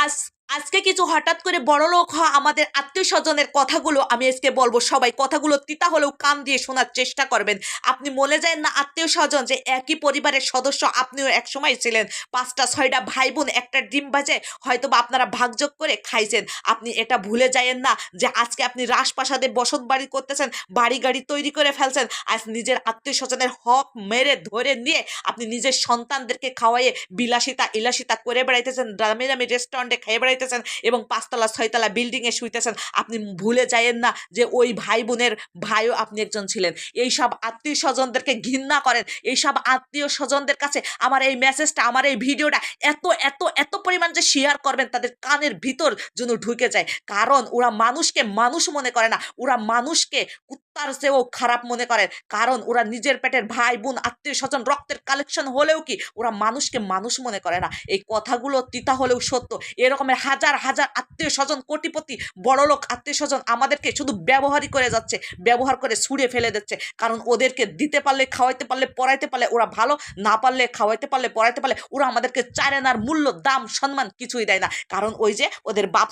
আজ আজকে কিছু হঠাৎ করে বড়লোক হওয়া আমাদের আত্মীয় স্বজনের কথাগুলো আমি আজকে বলবো। সবাই কথাগুলো তিতা হলেও কান দিয়ে শোনার চেষ্টা করবেন। আপনি মনে যায় না আত্মীয় স্বজন যে একই পরিবারের সদস্য, আপনিও একসময় ছিলেন। 5টা 6টা ভাই বোন একটা ডিম ভাজে হয়তো বা আপনারা ভাগযোগ করে খাইছেন। আপনি এটা ভুলে যায়েন না যে আজকে আপনি রাজপ্রাসাদে বসত বাড়ি করতেছেন, বাড়ি গাড়ি তৈরি করে ফেলছেন। আজ নিজের আত্মীয় স্বজনের হক মেরে ধরে নিয়ে আপনি নিজের সন্তানদেরকে খাওয়াইয়ে বিলাসিতা ইলাসিতা করে বেড়াইতেছেন, দামি দামি রেস্টুরেন্টে খেয়ে বেড়াইতেছেন এবং 5তলা 6তলা বিল্ডিং এ শুইতেছেন। আপনি ভুলে যায়েন না যে ওই ভাই বোনের ভাইও আপনি একজন ছিলেন। এইসব আত্মীয় স্বজনদেরকে ঘৃণা করেন। এইসব আত্মীয় স্বজনদের কাছে আমার এই মেসেজটা, আমার এই ভিডিওটা এত এত এত পরিমাণ যে শেয়ার করবেন তাদের কানের ভিতর যেন ঢুকে যায়। কারণ ওরা মানুষকে মানুষ মনে করে না, ওরা মানুষকে কুত্তার চেয়েও খারাপ মনে করে। কারণ ওরা নিজের পেটের ভাই বোন আত্মীয় স্বজন রক্তের কালেকশন হলেও কি ওরা মানুষকে মানুষ মনে করে না। এই কথাগুলো তিতা হলেও সত্য। এরকমের হাজার হাজার আত্মীয় স্বজন, কোটিপতি বড়লোক আত্মীয় স্বজন আমাদেরকে শুধু ব্যবহারই করে যাচ্ছে, ব্যবহার করে ছুঁড়ে ফেলে দিচ্ছে। কারণ ওদেরকে দিতে পারলে, খাওয়াইতে পারলে, পড়াইতে পারলে ওরা ভালো, না পারলে খাওয়াইতে পারলে, পড়াইতে পারলে ওরা আমাদেরকে চারেনার মূল্য, দাম, সম্মান কিছুই দেয় না। কারণ ওই যে ওদের বাপ